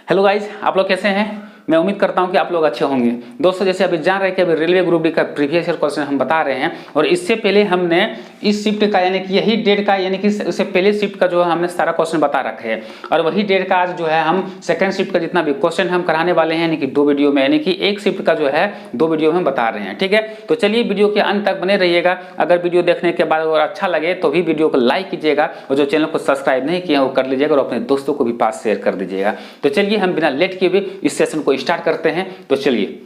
Hello guys, आप लोग कैसे हैं। मैं उम्मीद करता हूं कि आप लोग अच्छे होंगे। दोस्तों, जैसे अभी जान रहे हैं कि अभी रेलवे ग्रुप डी का प्रीवियस ईयर क्वेश्चन हम बता रहे हैं और इससे पहले हमने इस शिफ्ट का यानी कि यही डेट का यानी कि उससे पहले शिफ्ट का जो है हमने सारा क्वेश्चन बता रखे हैं और वही डेट का आज जो है हम सेकंड शिफ्ट का जितना भी क्वेश्चन हम कराने वाले हैं यानी कि 2 वीडियो में, यानी कि एक शिफ्ट का जो है 2 वीडियो में बता रहे हैं। ठीक है, तो चलिए वीडियो के अंत तक बने रहिएगा। अगर वीडियो देखने के बाद अगर अच्छा लगे तो भी वीडियो को लाइक कीजिएगा और जो चैनल को सब्सक्राइब नहीं किया वो कर लीजिएगा और अपने दोस्तों को भी पास शेयर कर दीजिएगा। तो चलिए हम बिना लेट किए हुए इस सेशन को स्टार्ट करते हैं। तो चलिए,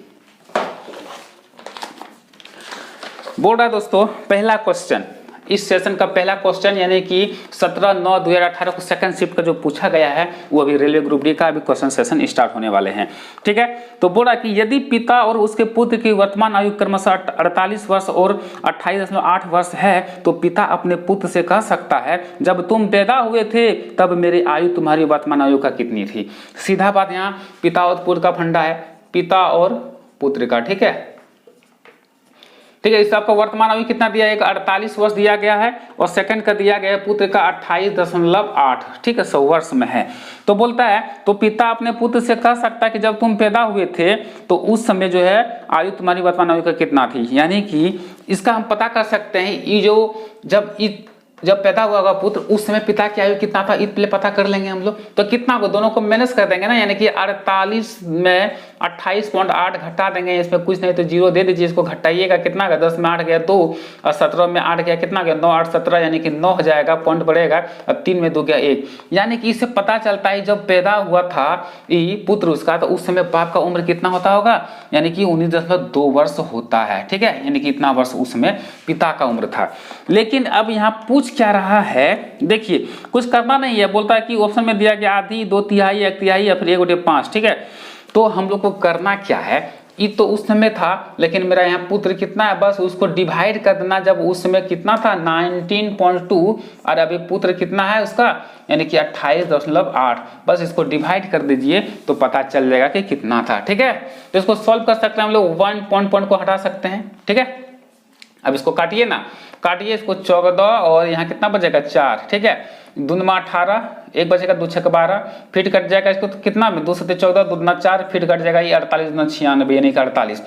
बोल रहा है दोस्तों पहला क्वेश्चन, इस सेशन का पहला क्वेश्चन यानी कि 17/9/2018 को सेकंड शिफ्ट का जो पूछा गया है वो अभी रेलवे ग्रुप डी का अभी क्वेश्चन सेशन स्टार्ट होने वाले हैं। ठीक है, तो बोल रहा कि यदि पिता और उसके पुत्र की वर्तमान आयु क्रमशः 48 वर्ष और 28.8 वर्ष है तो पिता अपने पुत्र से कह सकता है जब तुम पैदा हुए थे तब मेरी आयु तुम्हारी वर्तमान आयु का कितनी थी। सीधा बात, यहाँ पिता और पुत्र का फंडा है, पिता और पुत्र का। ठीक है, ठीक है, इस आपका वर्तमान आयु कितना दिया है, एक 48 वर्ष दिया गया है और सेकंड का दिया गया है पुत्र का 28.8। ठीक है, 100 वर्ष में है। तो बोलता है तो पिता अपने पुत्र से कह सकता है कि जब तुम पैदा हुए थे तो उस समय जो है आयु तुम्हारी वर्तमान आयु का कितना थी। यानी कि इसका हम पता कर सकते हैं ये जो जब पैदा हुआ होगा पुत्र उस समय पिता की आयु कितना था, पहले पता कर लेंगे हम लोग। तो कितना को दोनों को माइनस कर देंगे ना, यानी कि 48 में 28.8 घटा देंगे, इसमें कुछ नहीं तो 0 दे दीजिए, इसको घटाइएगा कितना का 10 में 8 गया 2 और 17 में 8 गया कितना गया 9 8 17 यानी कि 9 हो जाएगा, पॉइंट बढ़ेगा और 3 में 2 गया 1। यानी कि इससे पता चलता है जब पैदा हुआ था ये पुत्र उसका तो उस समय बाप का उम्र कितना होता होगा, यानी कि 19.2 वर्ष होता है। ठीक है, यानी कि इतना वर्ष उस समय पिता का उम्र था। लेकिन अब यहाँ पूछ क्या रहा है, देखिए कुछ करना नहीं है, बोलता है कि ऑप्शन में दिया गया आधी 2/3 1/3 या फिर 1/5। ठीक है, तो हम लोग को करना क्या है, ये तो उस समय था लेकिन मेरा यहाँ पुत्र कितना है, बस उसको डिवाइड कर देना। जब उस समय कितना था 19.2 और अभी पुत्र कितना है उसका यानी कि 28.8, बस इसको डिवाइड कर दीजिए तो पता चल जाएगा कि कितना था। ठीक है, तो इसको सॉल्व कर सकते हैं हम लोग, 1 पॉइंट को हटा सकते हैं। ठीक है, अब इसको काटिए ना, काटिए इसको 14 और यहाँ कितना बचेगा 4। ठीक है, 2 में 18, 1 बचेगा 2 6 12, फिर कट जाएगा इसको तो कितना में 2 7 14, 2 दूना 4, फिर कट जाएगा ये 48 दूना 96 यानी कि 48।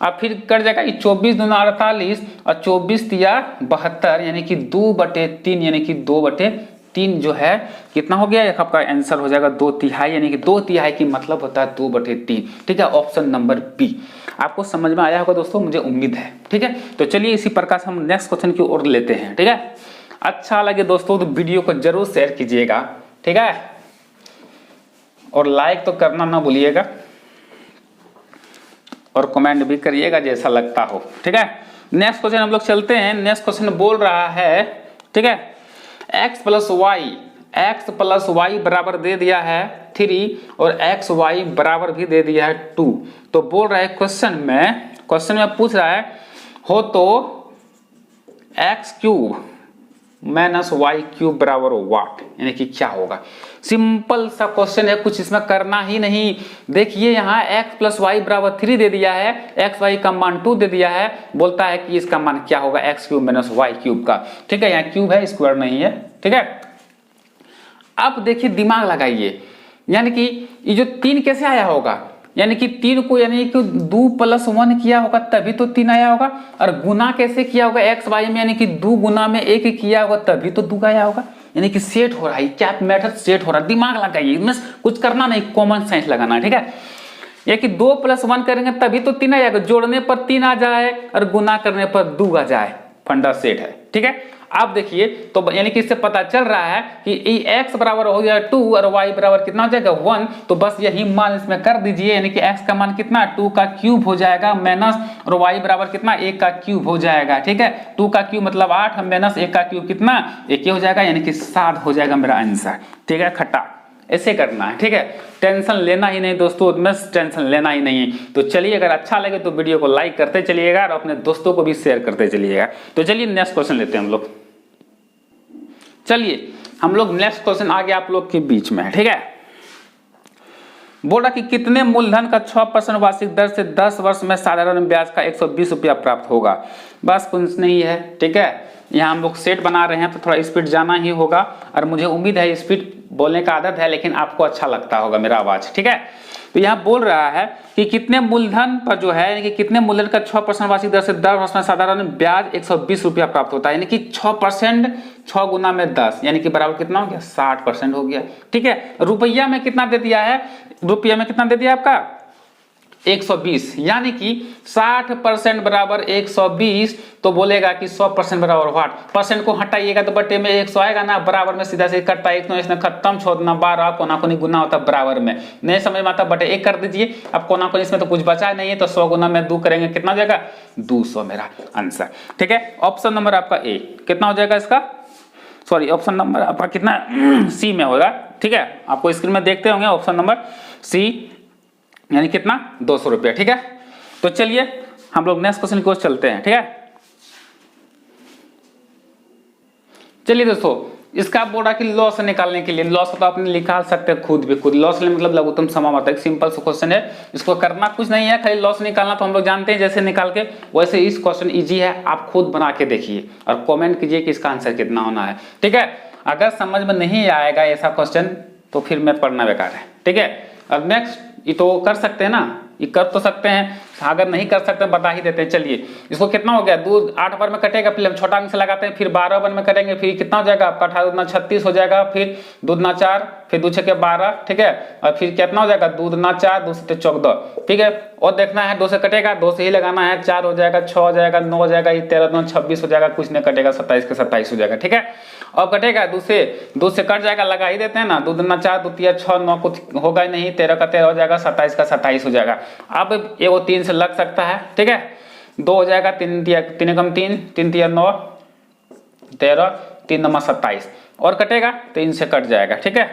अब फिर कट जाएगा ये 24 दूना 48 और 24 तिया 72 यानी कि 2/3 यानी कि 2/3 जो है कितना हो गया, आपका आंसर हो जाएगा 2/3 यानी कि 2/3 की मतलब होता है 2/3। ठीक है, ऑप्शन नंबर बी। आपको समझ में आया होगा दोस्तों, मुझे उम्मीद है। ठीक है, तो चलिए इसी प्रकार से हम नेक्स्ट क्वेश्चन की ओर लेते हैं। ठीक है, अच्छा लगे दोस्तों तो वीडियो को जरूर शेयर कीजिएगा। ठीक है, और लाइक तो करना ना भूलिएगा और कमेंट भी करिएगा जैसा लगता हो। ठीक है, नेक्स्ट क्वेश्चन हम लोग चलते हैं। नेक्स्ट क्वेश्चन बोल रहा है, ठीक है, x प्लस वाई बराबर दे दिया है 3 और एक्स वाई बराबर भी दे दिया है 2। तो बोल रहा है क्वेश्चन में पूछ रहा है हो तो x³ माइनस y³ बराबर वाट, यानी कि क्या होगा। सिंपल सा क्वेश्चन है, कुछ इसमें करना ही नहीं। देखिए यहाँ x प्लस वाई बराबर 3 दे दिया है, एक्स वाई का मान 2 दे दिया है, बोलता है कि इसका मान क्या होगा x³ माइनस y³ का। ठीक है, यहाँ क्यूब है, स्क्वायर नहीं है। ठीक है, अब देखिए दिमाग लगाइए, यानी कि ये जो 3 कैसे आया होगा, यानी कि 3 को यानी कि 2 + 1 किया होगा तभी तो 3 आया होगा, और गुना कैसे किया होगा एक्स वाई में, यानी कि 2 गुना में 1 किया होगा तभी तो 2 आया होगा। यानी कि सेट हो रहा है, क्या मेथड सेट हो रहा है, दिमाग लगाइए, इसमें कुछ करना नहीं, कॉमन सेंस लगाना है। ठीक है, ये कि 2 + 1 करेंगे तभी तो 3 आएगा, जोड़ने पर 3 आ जाए और गुना करने पर 2 आ जाए, फंडा सेट है। ठीक है, आप देखिए तो यानी कि इससे पता चल रहा है कि x बराबर हो जाएगा 2 और y बराबर कितना हो जाएगा 1। तो बस यही मान इसमें कर दीजिए, यानी कि x का मान कितना 2 का क्यूब हो जाएगा माइनस और y बराबर कितना 1 का क्यूब हो जाएगा। ठीक है, 2 का क्यूब मतलब 8 माइनस 1 का क्यूब कितना 1 हो जाएगा, यानी कि 7 हो जाएगा मेरा आंसर। ठीक है, खट्टा ऐसे करना है। ठीक है, टेंशन लेना ही नहीं दोस्तों, बस टेंशन लेना ही नहीं है। तो चलिए, अगर अच्छा लगे तो वीडियो को लाइक करते चलिएगा और अपने दोस्तों को भी शेयर करते चलिएगा। तो चलिए नेक्स्ट क्वेश्चन लेते हैं हम लोग। चलिए हम लोग नेक्स्ट क्वेश्चन आ गया आप लोग के बीच में। ठीक है, बोल रहा कि कितने मूलधन का 6% वार्षिक दर से 10 वर्ष में साधारण ब्याज का 120 रुपया प्राप्त होगा। बस कुछ नहीं है। ठीक है, यहाँ हम लोग सेट बना रहे हैं तो थोड़ा स्पीड जाना ही होगा और मुझे उम्मीद है स्पीड बोलने का आदत है, लेकिन आपको अच्छा लगता होगा मेरा आवाज, ठीक है। तो यहाँ बोल रहा है कि कितने मूलधन पर जो है, यानी कि कितने मूलधन का 6% वार्षिक दर से 10 वर्ष में साधारण ब्याज 120 रुपया प्राप्त होता है, यानी कि 6%, 6 गुना में 10, यानी कि बराबर कितना हो गया, 60% हो गया, ठीक है। रुपया में कितना दे दिया है, रुपया में कितना दे दिया आपका 120, यानी कि 60% बराबर 120, तो बोलेगा कि 100% बराबर व्हाट, परसेंट को हटाइएगा तो बटे में 100 आएगा ना, बराबर में सीधा सीधा कटता है, एक तो इसने खत्म, छोड़ना 12, कोना कोनी गुना होता है बराबर में, नहीं समझ में आता बटे 1 कर दीजिए। अब कोना कोनी इसमें तो कुछ बचा नहीं है, तो 100 गुना में 2 करेंगे, कितना हो जाएगा 200 मेरा आंसर, ठीक है। ऑप्शन नंबर आपका ए कितना हो जाएगा इसका, सॉरी ऑप्शन नंबर आपका कितना सी में होगा, ठीक है। आपको स्क्रीन में देखते होंगे ऑप्शन नंबर सी, यानी कितना 200 रुपया, ठीक है। तो चलिए हम लोग नेक्स्ट क्वेश्चन की ओर चलते हैं, ठीक है। चलिए दोस्तों, इसका बोला कि लॉस निकालने के लिए, लॉस तो आपने निकाल सकते हैं खुद भी, खुद लॉस मतलब लघुत्तम समाप्त, एक सिंपल सा क्वेश्चन है, इसको करना कुछ नहीं है, खाली लॉस निकालना तो हम लोग जानते हैं जैसे निकाल के, वैसे इस क्वेश्चन इजी है, आप खुद बना के देखिए और कमेंट कीजिए कि इसका आंसर कितना होना है, ठीक है। अगर समझ में नहीं आएगा ऐसा क्वेश्चन तो फिर मैथ पढ़ना बेकार है, ठीक है। और नेक्स्ट ये तो कर सकते हैं ना, ये कर तो सकते हैं, अगर नहीं कर सकते बता ही देते हैं। चलिए इसको कितना हो गया, 2 8 बार में कटेगा, फिर हम छोटा अंक से लगाते हैं, फिर 12 बार में करेंगे, फिर कितना हो जाएगा आपका 18 दूना 36 हो जाएगा, फिर 2 दूना 4, फिर 2 छके 12, ठीक है। और फिर कितना हो जाएगा 2 दूना 4, 2 से 14, ठीक है। और देखना है 2 से कटेगा, 2 से ही लगाना है, 4 हो जाएगा, 6 हो जाएगा, 9 हो जाएगा, 13 दूना 26 हो जाएगा, कुछ नहीं कटेगा, 27 के 27 हो जाएगा, ठीक है। अब कटेगा 2 से कट जाएगा, लगा ही देते हैं ना, 2 दूना 4, 2 तिया 6, 9 कुछ होगा नहीं, 13 का 13 हो जाएगा, 27 का 27 हो जाएगा। अब ये वो 3 से लग सकता है, ठीक है। 2 हो जाएगा, 3 कम 3, 3 तिया 9, 13, 3 नंबर 27, और कटेगा तो इनसे कट जाएगा, ठीक है।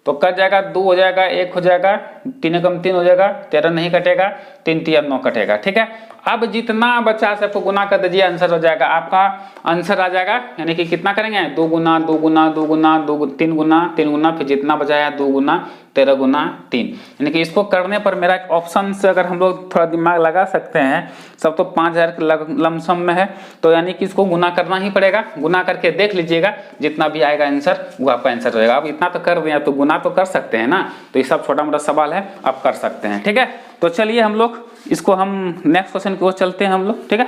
तो कट जाएगा, 2 हो जाएगा, 1 हो जाएगा, 3 कम 3 हो जाएगा, 13 नहीं कटेगा, 3 तिया 9 कटेगा, ठीक है। अब जितना बचा सबको गुना कर दीजिए, आंसर हो जाएगा आपका, आंसर आ जाएगा, यानी कि कितना करेंगे 2 गुना 2 गुना 2 गुना 2 3 गुना 3 गुना, फिर जितना बचाया 2 गुना 13 गुना 3, यानी कि इसको करने पर मेरा एक ऑप्शन से अगर हम लोग थोड़ा दिमाग लगा सकते हैं, सब तो 5000 के लमसम में है, तो यानी कि इसको गुना करना ही पड़ेगा, गुना करके देख लीजिएगा, जितना भी आएगा आंसर वो आपका आंसर रहेगा। अब इतना तो कर दिया तो गुना तो कर सकते हैं ना, तो ये सब छोटा मोटा सवाल है, आप कर सकते हैं, ठीक है। तो चलिए हम लोग इसको हम नेक्स्ट क्वेश्चन की ओर चलते हैं हम लोग, ठीक है।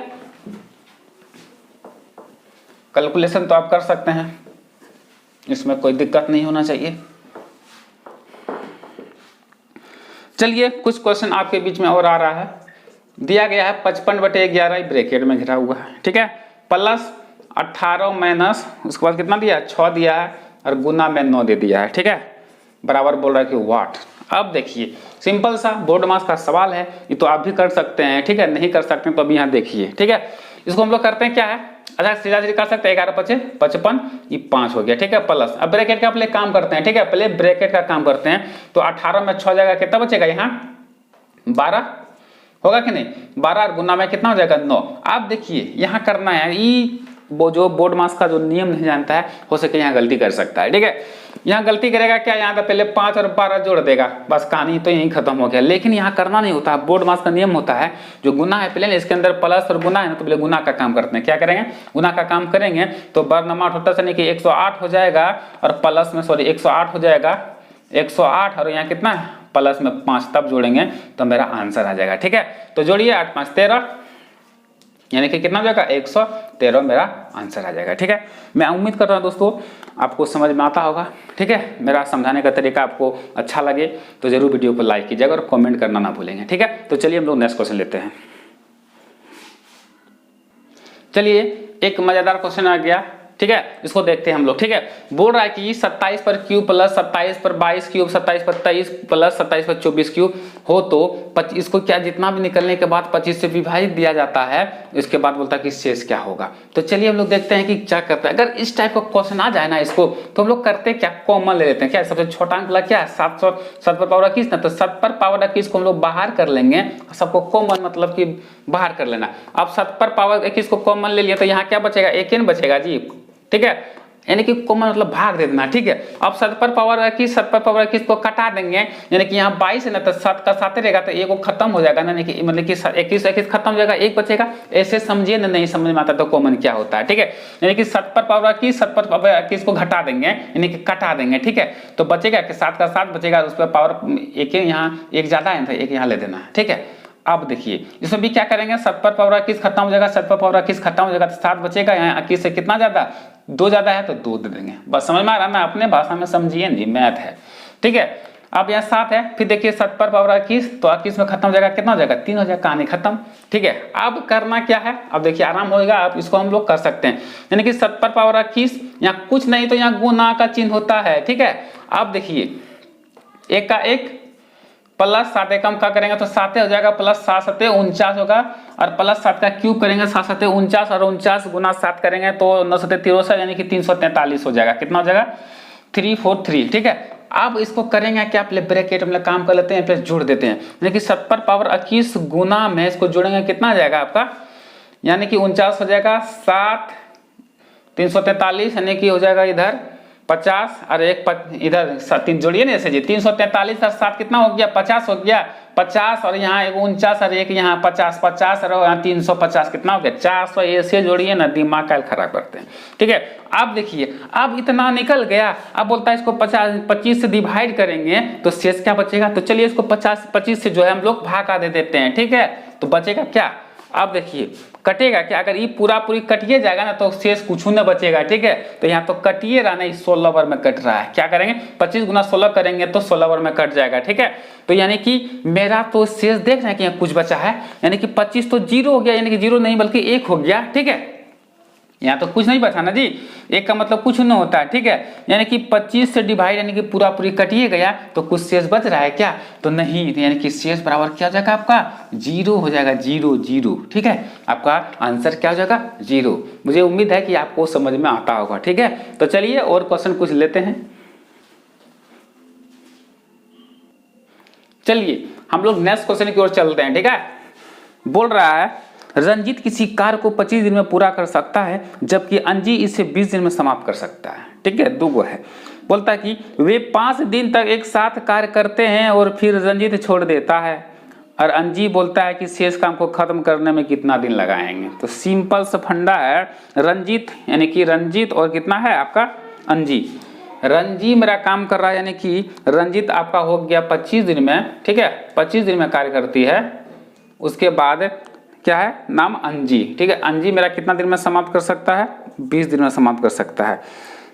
कैलकुलेशन तो आप कर सकते हैं, इसमें कोई दिक्कत नहीं होना चाहिए। चलिए कुछ क्वेश्चन आपके बीच में और आ रहा है, दिया गया है 55/11 ब्रैकेट में घिरा हुआ है, ठीक है, प्लस 18 माइनस उसके बाद कितना दिया 6 दिया है, और गुना में 9 दे दिया है, ठीक है, बराबर बोल रहा है कि व्हाट। अब देखिए सिंपल सा बोर्ड मास का सवाल है, ये तो आप भी कर सकते हैं, ठीक है, नहीं कर सकते तो अभी यहाँ देखिए, ठीक है। इसको हम लोग करते हैं क्या है, अच्छा सीधा सीधा कर सकते हैं, 11 5 55, ये 5 हो गया, ठीक है, प्लस अब ब्रैकेट का पहले काम करते हैं, ठीक है, पहले ब्रैकेट का काम करते हैं। तो 18 में 6 जाएगा, कितना बचेगा यहाँ 12 होगा कि नहीं, 12 और गुना में कितना हो जाएगा 9। आप देखिए यहाँ करना है, ये वो जो बोर्ड मास का जो नियम नहीं जानता है, हो सके यहाँ गलती कर सकता है, ठीक है। यहाँ गलती करेगा क्या, यहाँ तो पहले 5 और 12 जोड़ देगा, बस कहानी तो यहीं खत्म हो गया। लेकिन यहाँ करना नहीं होता, बोर्ड मास का नियम होता है, जो गुना है पहले इसके अंदर प्लस और गुना है ना, तो पहले गुना का काम करते हैं। क्या करेंगे, गुना का काम करेंगे, तो बर्नमाट होता है कि 108 हो जाएगा, और प्लस में सॉरी 108 हो जाएगा, 108, और यहाँ कितना है प्लस में 5, तब जोड़ेंगे तो मेरा आंसर आ जाएगा, ठीक है। तो जोड़िए 8 5 13, यानी कि कितना हो जाएगा 113 मेरा आंसर आ जाएगा, ठीक है। मैं उम्मीद कर रहा हूँ दोस्तों आपको समझ में आता होगा, ठीक है। मेरा समझाने का तरीका आपको अच्छा लगे तो जरूर वीडियो को लाइक कीजिएगा और कमेंट करना ना भूलेंगे, ठीक है। तो चलिए हम लोग नेक्स्ट क्वेश्चन लेते हैं। चलिए एक मजेदार क्वेश्चन आ गया, ठीक है, इसको देखते हैं हम लोग, ठीक है। बोल रहा है कि 27 पर क्यूब प्लस 27 पर 22 क्यूब 27 पर 23 प्लस 27 पर 24 क्यूब हो तो इसको क्या जितना भी निकलने के बाद 25 से विभाजित दिया जाता है, इसके बाद बोलता है कि शेष क्या होगा। तो चलिए हम लोग देखते हैं कि क्या करते हैं। अगर इस टाइप का क्वेश्चन आ जाए ना इसको, तो हम लोग करते क्या, कॉमन ले लेते हैं। क्या सबसे छोटा अंक ला क्या है 7 पर पावर 21 ना, तो 7 पर पावर 21 को हम लोग बाहर कर लेंगे, सबको कॉमन मतलब कि बाहर कर लेना। अब 7 पर पावर 21 को कॉमन ले लिया तो यहाँ क्या बचेगा, एक ही बचेगा जी, ठीक है। यानी कि कॉमन मतलब भाग दे देना, ठीक है। अब 7 पर पावर 21 को कटा देंगे, यानी कि यहाँ 22 है ना, तो 7 का 7 रहेगा तो एक खत्म हो जाएगा ना, यानी कि मतलब कि 21 खत्म हो जाएगा, एक बचेगा। ऐसे समझिए ना, नहीं समझ में आता तो कॉमन क्या होता है, ठीक है। यानी कि 7 पर पावर 21 को घटा देंगे, यानी कि कटा देंगे, ठीक है। तो बचेगा कि 7 का 7 बचेगा, उस पर पावर एक यहाँ एक ज्यादा है तो एक यहाँ ले देना है, ठीक है। अब देखिए इसमें भी क्या करेंगे, 7 पर पावर 21 खत्म हो जाएगा, 7 पर पावर 21 खत्म हो जाएगा तो 7 बचेगा, यहाँ 21 से कितना ज्यादा, 2 ज्यादा है तो 2 दे देंगे। बस समझ में आ रहा है ना, अपने भाषा में समझिए जी, मैथ है, ठीक है। अब यहाँ 7 है, फिर देखिए 7 पर पावर 21 तो 21 में खत्म हो जाएगा, कितना हो जाएगा, 3 हो जाएगा, कहानी खत्म, ठीक है। अब करना क्या है, अब देखिए आराम होगा, आप इसको हम लोग कर सकते हैं, यानी कि 7 पर पावर 21, यहाँ कुछ नहीं तो यहाँ गुना का चिन्ह होता है, ठीक है। अब देखिए 1 का 1 प्लस 7 एकम का करेंगे तो 7 हो जाएगा, प्लस 7 7 49 होगा, और प्लस 7 का क्यूब करेंगे 7 7 49, और 49 गुना 7 करेंगे तो 9 7 63, यानी कि 343 हो जाएगा, कितना हो जाएगा 343, ठीक है। अब इसको करेंगे क्या, पहले ब्रैकेट में काम कर लेते हैं, फिर जोड़ देते हैं, यानी कि 7 पर पावर 21 गुना में इसको जोड़ेंगे, कितना आ जाएगा आपका, यानी कि 49 हो जाएगा, 7 343, यानी कि हो जाएगा इधर 50 और एक इधर 3 जोड़िए ना ऐसे जी, 343 और 7 कितना हो गया, 50 हो गया, 50 और यहाँ 49 और एक यहाँ 50 50 और यहाँ 350, कितना हो गया 400, ऐसे जोड़िए ना, दिमाग का खराब करते हैं, ठीक है। अब देखिए अब इतना निकल गया, अब बोलता है इसको 25 से डिवाइड करेंगे तो शेष क्या बचेगा, तो चलिए इसको 25 से जो है हम लोग भागा दे देते हैं, ठीक है। तो बचेगा क्या, अब देखिए कटेगा क्या, अगर ये पूरी कटिए जाएगा ना तो शेष कुछ न बचेगा, ठीक है। तो यहाँ तो कटिए रहा नहीं, 16 बार में कट रहा है, क्या करेंगे 25 गुना 16 करेंगे तो 16 बार में कट जाएगा, ठीक है। तो यानी कि मेरा तो शेष देख रहे हैं कि यहाँ कुछ बचा है, यानी कि 25 तो 0 हो गया, यानी कि 0 नहीं बल्कि 1 हो गया, ठीक है। यहाँ तो कुछ नहीं बचा ना जी, 1 का मतलब कुछ नहीं होता है, ठीक है। यानी कि 25 से डिवाइड यानी कि पूरी कटिए गया तो कुछ शेष बच रहा है क्या, तो नहीं, तो यानी कि शेष बराबर क्या हो जाएगा आपका 0 हो जाएगा, 0 0, ठीक है। आपका आंसर क्या हो जाएगा 0। मुझे उम्मीद है कि आपको समझ में आता होगा, ठीक है। तो चलिए और क्वेश्चन कुछ लेते हैं। चलिए हम लोग नेक्स्ट क्वेश्चन की ओर चलते हैं, ठीक है। बोल रहा है रंजीत किसी कार्य को 25 दिन में पूरा कर सकता है, जबकि अंजी इसे 20 दिन में समाप्त कर सकता है, ठीक है। दो है, बोलता है कि वे 5 दिन तक एक साथ कार्य करते हैं और फिर रंजीत छोड़ देता है, और अंजी बोलता है कि शेष काम को खत्म करने में कितना दिन लगाएंगे। तो सिंपल सा फंडा है, रंजीत यानी कि रंजीत और कितना है आपका अंजी, रंजी मेरा काम कर रहा है, यानी कि रंजीत आपका हो गया 25 दिन में, ठीक है, 25 दिन में कार्य करती है। उसके बाद क्या है नाम अंजी, ठीक है। अंजी मेरा कितना दिन में समाप्त कर सकता है, 20 दिन में समाप्त कर सकता है।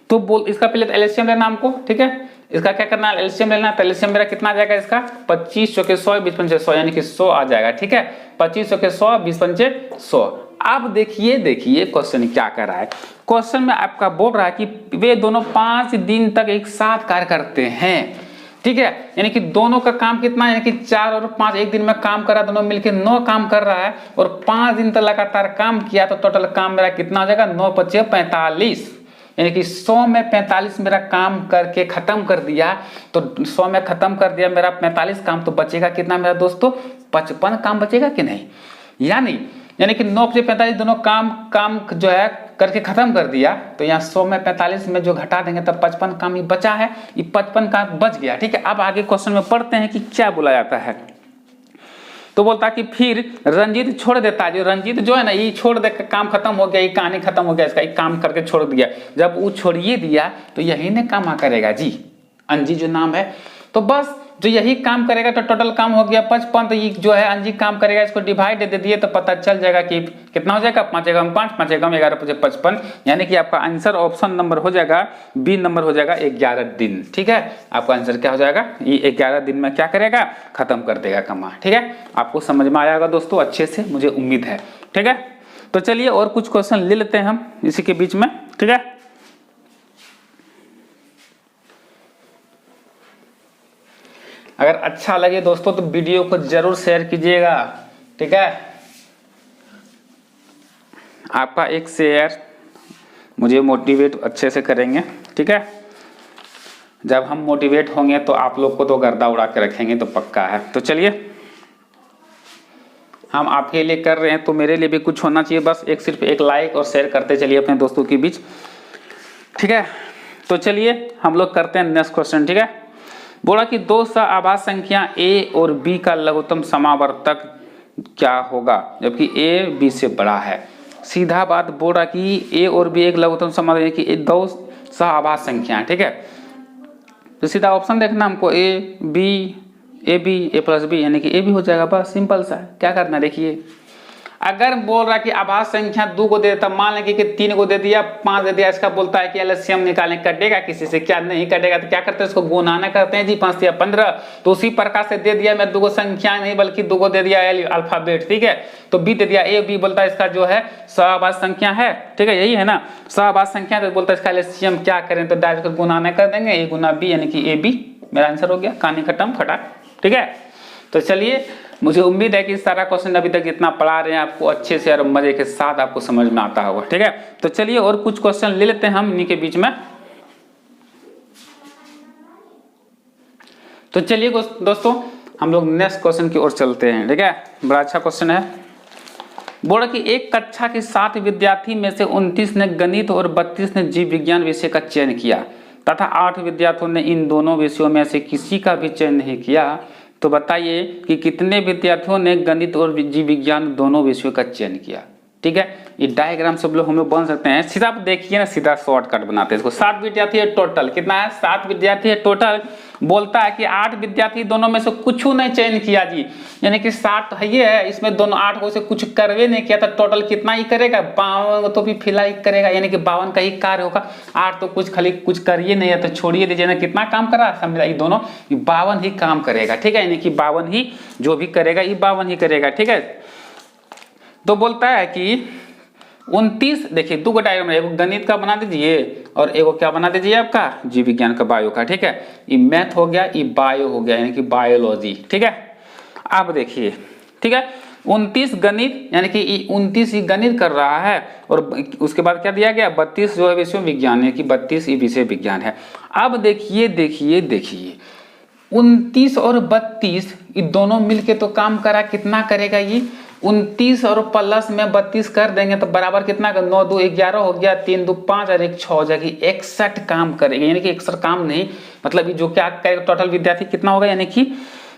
तो बोल इसका पहले एलसीएम लेना हमको, ठीक है। इसका क्या करना है, एलसीएम लेना है। तो एलसीएम मेरा कितना आ जाएगा इसका 25 चौके 100 20 पंचे 100, यानी कि 100 आ जाएगा, ठीक है। 25 चौके 100 20 पंचे 100। अब देखिए क्वेश्चन क्या कर रहा है, क्वेश्चन में आपका बोल रहा है कि वे दोनों 5 दिन तक एक साथ कार्य करते हैं, ठीक है। यानी कि दोनों का काम कितना है, यानी कि 4 और 5 एक दिन में काम कर रहा है, दोनों मिलकर 9 काम कर रहा है, और 5 दिन तक लगातार काम किया तो टोटल काम मेरा कितना हो जाएगा 9 5 45, यानी कि 100 में 45 मेरा काम करके खत्म कर दिया। तो 100 में खत्म कर दिया मेरा 45 काम, तो बचेगा कितना मेरा दोस्तों 55 काम बचेगा कि नहीं, यानी कि 9 से 45 दोनों काम जो है करके खत्म कर दिया। तो यहाँ 100 में 45 में जो घटा देंगे तब 55 काम ही बचा है, ये 55 काम बच गया, ठीक है। अब आगे क्वेश्चन में पढ़ते हैं कि क्या बोला जाता है। तो बोलता कि फिर रंजीत छोड़ देता है, जो रंजीत जो है ना ये छोड़ दे, काम खत्म हो गया, ये कहानी खत्म हो गया, इसका एक काम करके छोड़ दिया। जब वो छोड़िए दिया तो यही ने काम करेगा जी, अंजी जो नाम है। तो बस जो यही काम करेगा तो टोटल काम हो गया 55, तो ये जो है अंजी काम करेगा, इसको डिवाइड दे दिए तो पता चल जाएगा कि कितना हो जाएगा 5 एकम 5 5 एकम 11 5 55, यानी कि आपका आंसर ऑप्शन नंबर हो जाएगा बी नंबर हो जाएगा 11 दिन, ठीक है। आपका आंसर क्या हो जाएगा, ये 11 दिन में क्या करेगा खत्म कर देगा कमा, ठीक है। आपको समझ में आएगा दोस्तों अच्छे से, मुझे उम्मीद है, ठीक है। तो चलिए और कुछ क्वेश्चन ले लेते हैं हम इसी के बीच में, ठीक है। अगर अच्छा लगे दोस्तों तो वीडियो को जरूर शेयर कीजिएगा, ठीक है। आपका एक शेयर मुझे मोटिवेट अच्छे से करेंगे, ठीक है। जब हम मोटिवेट होंगे तो आप लोग को तो गर्दा उड़ा के रखेंगे, तो पक्का है। तो चलिए हम आपके लिए कर रहे हैं तो मेरे लिए भी कुछ होना चाहिए, बस सिर्फ एक लाइक और शेयर करते चलिए अपने दोस्तों के बीच। ठीक है, तो चलिए हम लोग करते हैं नेक्स्ट क्वेश्चन। ठीक है, बोला कि दो सआभाज्य संख्या ए और बी का लघुत्तम समावर्तक क्या होगा जबकि ए बी से बड़ा है। सीधा बात बोल रहा कि ए और बी एक लघुत्तम समावर्तक कि दो सआभाज्य संख्या। ठीक है, तो सीधा ऑप्शन देखना हमको A B A plus B यानी कि ए भी हो जाएगा, बस सिंपल सा। क्या करना देखिए, अगर बोल रहा कि आभाज्य संख्या 2 को दे देता, मान लेंगे कि 3 को दे दिया, 5 दे दिया, इसका बोलता है कि एलसीएम निकालें, कटेगा किसी से? क्या नहीं कटेगा। तो क्या करते हैं, इसको गुणाना करते हैं जी, 5 या 15। तो उसी प्रकार से दे दिया मैं 2 को संख्या नहीं बल्कि 2 को दे दिया अल्फाबेट। ठीक है, तो बी दे दिया, ए बी बोलता है इसका जो है सआभाज्य संख्या है। ठीक है, यही है ना सआभाज्य संख्या, तो बोलता है इसका एलसीएम क्या करें, तो डायरेक्ट गुणाना कर देंगे, ए गुना बी यानी कि ए बी। मेरा आंसर हो गया, कहानी खत्म फटाक। ठीक है, तो चलिए, मुझे उम्मीद है कि सारा क्वेश्चन अभी तक जितना पढ़ा रहे हैं आपको अच्छे से और मजे के साथ आपको समझ में आता होगा। ठीक है, तो चलिए और कुछ क्वेश्चन ले लेते हैं हम इन्हीं के बीच में। तो चलिए दोस्तों हम लोग नेक्स्ट क्वेश्चन की ओर चलते हैं। ठीक है, बड़ा अच्छा क्वेश्चन है। बोला कि एक कक्षा के 60 विद्यार्थी में से 29 ने गणित और 32 ने जीव विज्ञान विषय का चयन किया तथा 8 विद्यार्थियों ने इन दोनों विषयों में से किसी का भी चयन नहीं किया। तो बताइए कि कितने विद्यार्थियों ने गणित और जीव विज्ञान दोनों विषयों का चयन किया। ठीक है, ये डायग्राम सब लोग हम लोग बन सकते हैं। सीधा आप देखिए ना, सीधा शॉर्टकट बनाते हैं इसको। 7 विद्यार्थी है टोटल, कितना है 7 विद्यार्थी है टोटल। बोलता है कि 8 विद्यार्थी दोनों में से कुछ नहीं चयन किया जी, यानी कि 7 है ये है, इसमें दोनों 8 को से कुछ करवे नहीं किया, तो टोटल कितना ही करेगा 52 तो भी फिलहाल करेगा, यानी कि 52 का ही कार्य होगा। 8 तो कुछ खाली कुछ करिए नहीं है, तो छोड़िए दीजिए ना, कितना काम कर रहा है समझा, ये दोनों 52 ही काम करेगा। ठीक है, यानी कि 52 ही जो भी करेगा ये 52 ही करेगा। ठीक है, तो बोलता है कि 29, देखिए 2 डायग्राम है, एक गणित का बना दीजिए और एक क्या बना दीजिए आपका जीव विज्ञान का बायो का। ठीक है, ये मैथ हो गया, ये बायो हो गया यानी कि बायोलॉजी। ठीक है, अब देखिए, ठीक है 29 गणित यानी कि 29 ही गणित कर रहा है और उसके बाद क्या दिया गया 32 जो है विषय विज्ञान है कि 32 ही विषय विज्ञान है। अब देखिए देखिए देखिए 29 और 32 ये दोनों मिलके तो काम करा, कितना करेगा ये 29 और प्लस में 32 कर देंगे तो बराबर कितना का 9 2 11 हो गया, 3 2 5 और 1 6 हो जाएगी, 61 काम करेगा। यानी कि 61 काम नहीं मतलब जो क्या करेगा टोटल विद्यार्थी कितना होगा, यानी कि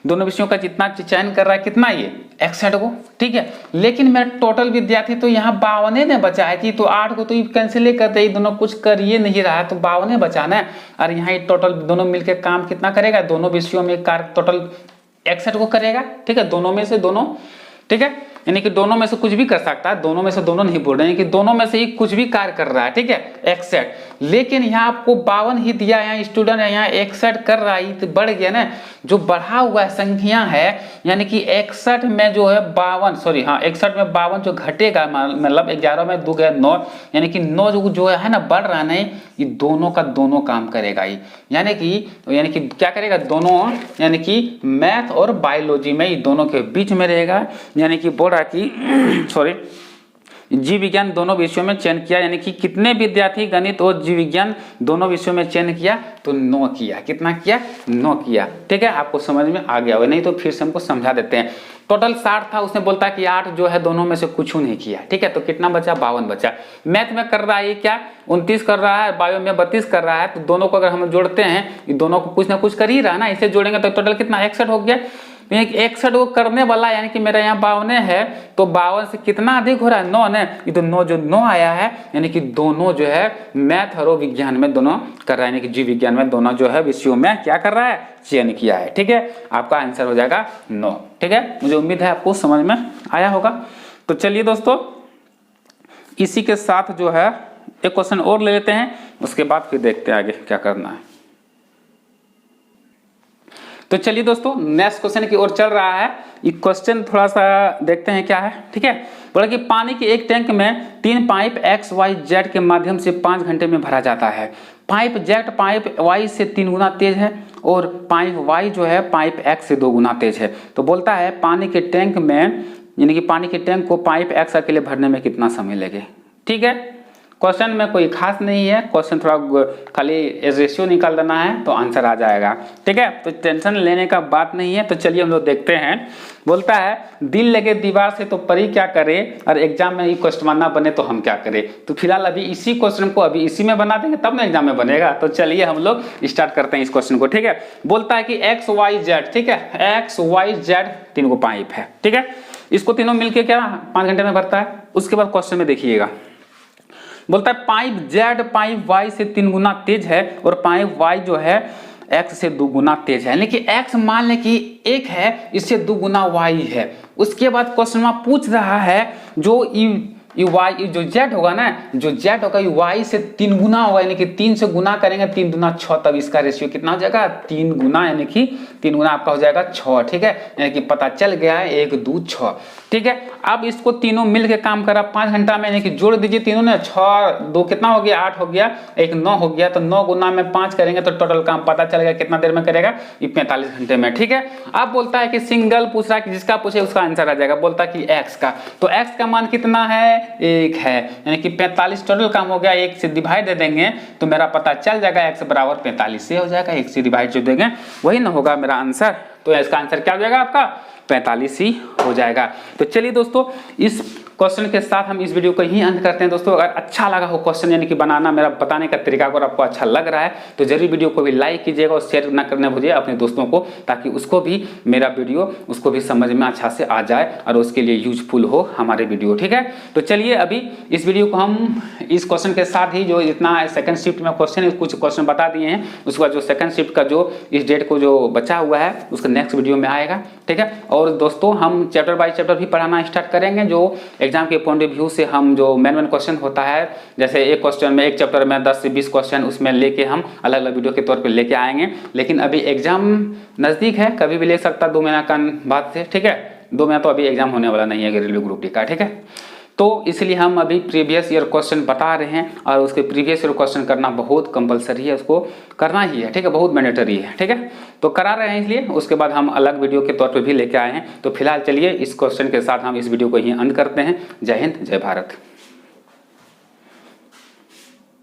दोनों विषयों का जितना चयन कर रहा है कितना ये 61 को। ठीक है, लेकिन मेरा टोटल विद्यार्थी तो यहाँ 52 ने बचा है जी, तो 8 को तो ये कैंसिल कर दे, दोनों कुछ कर ये नहीं रहा है तो 52 बचाना है। और यहाँ ये टोटल दोनों मिलकर काम कितना करेगा, दोनों विषयों में कार्य टोटल 61 को करेगा। ठीक है, दोनों में से दोनों, ठीक है, यानी कि दोनों में से कुछ भी कर सकता है, दोनों में से दोनों नहीं बोल रहे हैं कि दोनों में से ही कुछ भी कार्य कर रहा है। ठीक है, 61, लेकिन यहाँ आपको 52 ही दिया, यहाँ स्टूडेंट है यहाँ 61 कर रहा है, तो बढ़ गया ना, जो बढ़ा हुआ संख्या है यानी कि 61 में जो है 52 सॉरी हाँ 61 में 52 जो घटेगा मतलब 11 में 2 गया 9 यानी कि 9 जो है ना बढ़ रहा है, ये दोनों का दोनों काम करेगा ये, यानी कि क्या करेगा दोनों, यानी कि मैथ और बायोलॉजी में ये दोनों के बीच में रहेगा। यानी कि बोल रहा कि सॉरी जीव विज्ञान दोनों विषयों में चयन किया, यानी कि कितने विद्यार्थी गणित और जीव विज्ञान दोनों विषयों में चयन किया, तो 9 किया। कितना किया 9 किया। ठीक है, आपको समझ में आ गया होगा, नहीं तो फिर से हमको समझा देते हैं। टोटल 60 था, उसने बोलता कि 8 जो है दोनों में से कुछ नहीं किया। ठीक है, तो कितना बचा 52 बचा। मैथ में कर रहा है क्या 29 कर रहा है, बायो में 32 कर रहा है, तो दोनों को अगर हम जोड़ते हैं ये दोनों को कुछ ना कुछ कर ही रहा ना, इसे जोड़ेंगे तो टोटल कितना 61 हो गया। 61 को करने वाला यानी कि मेरा यहाँ 52 है, तो 52 से कितना अधिक हो रहा है 9 ने, ये तो 9 जो 9 आया है, यानी कि दोनों जो है मैथ और विज्ञान में दोनों कर रहा है, यानी कि जीव विज्ञान में दोनों जो है विषयों में क्या कर रहा है चयन किया है। ठीक है, आपका आंसर हो जाएगा 9। ठीक है, मुझे उम्मीद है आपको समझ में आया होगा। तो चलिए दोस्तों इसी के साथ जो है एक क्वेश्चन और ले लेते हैं, उसके बाद फिर देखते हैं आगे क्या करना है। तो चलिए दोस्तों नेक्स्ट क्वेश्चन की ओर चल रहा है। ये क्वेश्चन थोड़ा सा देखते हैं क्या है। ठीक है, बोला कि पानी के एक टैंक में 3 पाइप एक्स वाई जेड के माध्यम से 5 घंटे में भरा जाता है। पाइप जेड पाइप वाई से 3 गुना तेज है और पाइप वाई जो है पाइप एक्स से 2 गुना तेज है। तो बोलता है पानी के टैंक में, यानी कि पानी के टैंक को पाइप एक्स अकेले भरने में कितना समय लगे। ठीक है, क्वेश्चन में कोई खास नहीं है, क्वेश्चन थोड़ा खाली रेशियो निकाल देना है तो आंसर आ जाएगा, ठीक है। तो टेंशन लेने का बात नहीं है। तो चलिए हम लोग देखते हैं। बोलता है दिल लगे दीवार से तो परी क्या करे, और एग्जाम में ये क्वेश्चन ना बने तो हम क्या करें। तो फिलहाल अभी इसी क्वेश्चन को अभी इसी में बना देंगे, तब ना एग्जाम में बनेगा। तो चलिए हम लोग स्टार्ट करते हैं इस क्वेश्चन को, ठीक है। बोलता है कि एक्स वाई जेड, ठीक है, एक्स वाई जेड 3 को पाइप है, ठीक है। इसको तीनों मिलके क्या 5 घंटे में भरता है। उसके बाद क्वेश्चन में देखिएगा, बोलता है पाइप जेड पाइप वाई से 3 गुना तेज है और पाइप वाई जो है एक्स से 2 गुना तेज है, यानी कि एक्स मान लें कि 1 है, इससे 2 गुना वाई है। उसके बाद क्वेश्चन में पूछ रहा है जो वाई जो जेड होगा ना, जो जेड होगा वाई से 3 गुना होगा, यानी कि 3 से गुना करेंगे 3 दूना 6, तब इसका रेशियो कितना हो जाएगा 3 गुना, यानी कि 3 गुना आपका हो जाएगा 6, ठीक है। यानी कि पता चल गया है 1 2 6, ठीक है। अब इसको तीनों मिल के काम करा 5 घंटा में, यानी कि जोड़ दीजिए तीनों ने, 6 2 कितना हो गया 8 हो गया, 1 9 हो गया। तो 9 गुना में 5 करेंगे तो टोटल काम पता चलेगा कितना देर में करेगा, 45 घंटे में, ठीक है। अब बोलता है कि सिंगल पूछ रहा है कि जिसका पूछे उसका आंसर आ जाएगा। बोलता है कि एक्स का, तो एक्स का मान कितना है 1 है, यानी कि 45 टोटल काम हो गया। 1 से डिवाइड दे देंगे तो मेरा पता चल जाएगा एक्स बराबर 45 से हो जाएगा। 1 से डिवाइड जो देंगे वही ना होगा मेरा आंसर। तो इसका आंसर क्या हो जाएगा आपका 45 ही हो जाएगा। तो चलिए दोस्तों इस क्वेश्चन के साथ हम इस वीडियो को यहीं अंत करते हैं। दोस्तों अगर अच्छा लगा हो क्वेश्चन यानी कि बनाना, मेरा बताने का तरीका अगर आपको अच्छा लग रहा है तो जरूर वीडियो को भी लाइक कीजिएगा और शेयर ना करने भूलिए अपने दोस्तों को, ताकि उसको भी मेरा वीडियो उसको भी समझ में अच्छा से आ जाए और उसके लिए यूजफुल हो हमारे वीडियो, ठीक है। तो चलिए अभी इस वीडियो को हम इस क्वेश्चन के साथ ही जो इतना सेकंड शिफ्ट में क्वेश्चन कुछ क्वेश्चन बता दिए हैं, उसके बाद जो सेकंड शिफ्ट का जो इस डेट को जो बचा हुआ है उसका नेक्स्ट वीडियो में आएगा, ठीक है। और दोस्तों हम चैप्टर बाय चैप्टर भी पढ़ाना स्टार्ट करेंगे, जो एग्जाम के पॉइंट ऑफ व्यू से हम जो मेन क्वेश्चन होता है, जैसे एक क्वेश्चन में एक चैप्टर में 10 से 20 क्वेश्चन उसमें लेके हम अलग अलग वीडियो के तौर पे लेके आएंगे। लेकिन अभी एग्जाम नजदीक है, कभी भी ले सकता 2 महीना का बाद से, ठीक है। 2 महीना तो अभी एग्जाम होने वाला नहीं है रेलवे ग्रुप डी का, ठीक है। तो इसलिए हम अभी प्रीवियस ईयर क्वेश्चन बता रहे हैं और उसके प्रीवियस ईयर क्वेश्चन करना बहुत कंपलसरी है, उसको करना ही है, ठीक है, बहुत मैंडेटरी है, ठीक है। तो करा रहे हैं इसलिए उसके बाद हम अलग वीडियो के तौर पे भी लेके आए हैं। तो फिलहाल चलिए इस क्वेश्चन के साथ हम इस वीडियो को यहीं अंत करते हैं। जय हिंद, जय भारत।